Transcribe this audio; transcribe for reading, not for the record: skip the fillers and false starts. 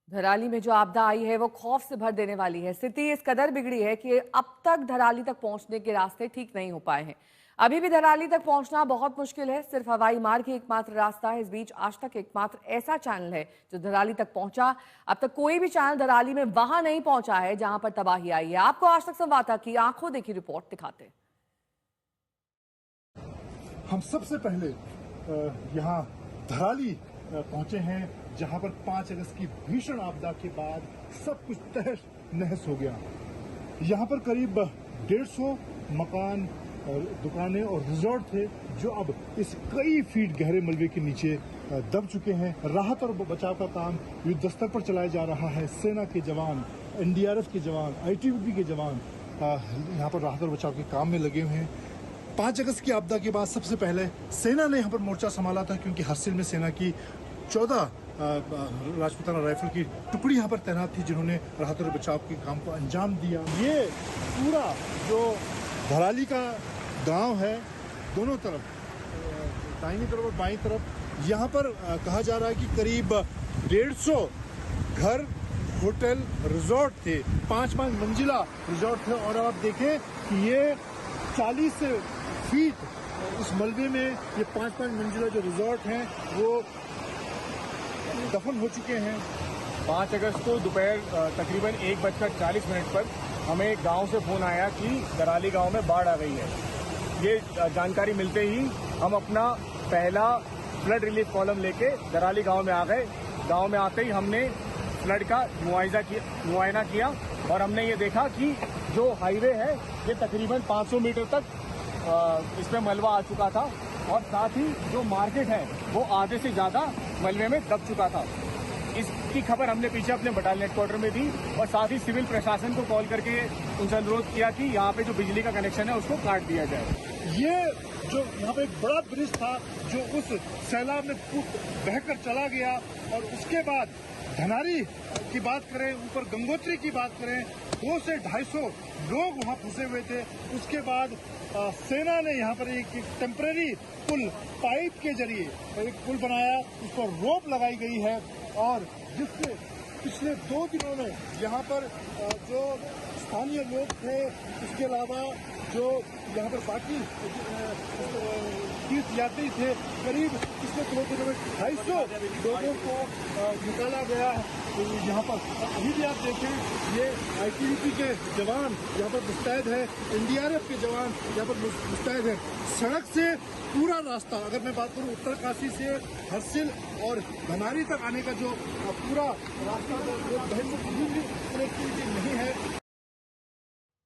धराली में जो आपदा आई है वो खौफ से भर देने वाली है। स्थिति इस कदर बिगड़ी है कि अब तक धराली तक पहुंचने के रास्ते ठीक नहीं हो पाए हैं। अभी भी धराली तक पहुंचना बहुत मुश्किल है। सिर्फ हवाई मार्ग ही एकमात्र रास्ता है। इस बीच आज तक एकमात्र ऐसा चैनल है जो धराली तक पहुंचा। अब तक कोई भी चैनल धराली में वहां नहीं पहुंचा है जहां पर तबाही आई है। आपको आज तक संवाददाता की आंखों देखी रिपोर्ट दिखाते हैं। हम सबसे पहले यहाँ धराली पहुंचे हैं, जहां पर 5 अगस्त की भीषण आपदा के बाद सब कुछ तहस नहस हो गया। यहाँ पर करीब 150 मकान, दुकानें और रिजॉर्ट थे जो अब इस कई फीट गहरे मलबे के नीचे दब चुके हैं। राहत और बचाव का काम युद्ध स्तर पर चलाया जा रहा है। सेना के जवान, एनडीआरएफ के जवान, आईटीबीपी के जवान यहाँ पर राहत और बचाव के काम में लगे हुए हैं। 5 अगस्त की आपदा के बाद सबसे पहले सेना ने यहाँ पर मोर्चा संभाला था, क्योंकि हरसिल में सेना की 14 राजपूताना राइफल की टुकड़ी यहाँ पर तैनात थी, जिन्होंने राहत और बचाव के काम को अंजाम दिया। ये पूरा जो धराली का गांव है, दोनों तरफ, दाहिनी तरफ और बाईं तरफ, यहाँ पर कहा जा रहा है कि करीब 150 घर, होटल, रिजॉर्ट थे। 5-5 मंजिला रिजॉर्ट थे। और आप देखें कि ये 40 फीट इस मलबे में ये 5-5 मंजिला जो रिजॉर्ट हैं वो दफन हो चुके हैं। 5 अगस्त को दोपहर तकरीबन 1:40 पर हमें गांव से फोन आया कि दराली गांव में बाढ़ आ गई है। ये जानकारी मिलते ही हम अपना पहला फ्लड रिलीफ कॉलम लेके दराली गांव में आ गए। गांव में आते ही हमने फ्लड का मुआयना किया और हमने ये देखा कि जो हाईवे है ये तकरीबन 500 मीटर तक इसमें मलबा आ चुका था, और साथ ही जो मार्केट है वो आधे से ज़्यादा मलबे में दब चुका था। इसकी खबर हमने पीछे अपने बटालियन हेडक्वार्टर में दी और साथ ही सिविल प्रशासन को कॉल करके उनसे अनुरोध किया कि यहाँ पे जो बिजली का कनेक्शन है उसको काट दिया जाए। ये जो यहाँ पे एक बड़ा ब्रिज था जो उस सैलाब में बहकर चला गया, और उसके बाद धनारी की बात करें, ऊपर गंगोत्री की बात करें, 200 से 250 लोग वहाँ फंसे हुए थे। उसके बाद सेना ने यहाँ पर एक टेम्परेरी पुल, पाइप के जरिए एक पुल बनाया, उस पर रोप लगाई गई है, और जिससे पिछले 2 दिनों में यहाँ पर जो स्थानीय लोग थे, उसके अलावा जो यहाँ पर बाकी तीर्थ यात्री थे, करीब पिछले 2 दिनों में 250 लोगों को निकाला गया यहाँ पर। अभी भी आप देखें, ये आईटीबीपी के जवान यहाँ पर मुस्तैद है, एनडीआरएफ के जवान यहाँ पर मुस्तैद है। सड़क से पूरा रास्ता, अगर मैं बात करूँ उत्तरकाशी से हरसिल और धनारी तक आने का जो पूरा रास्ता वो बहन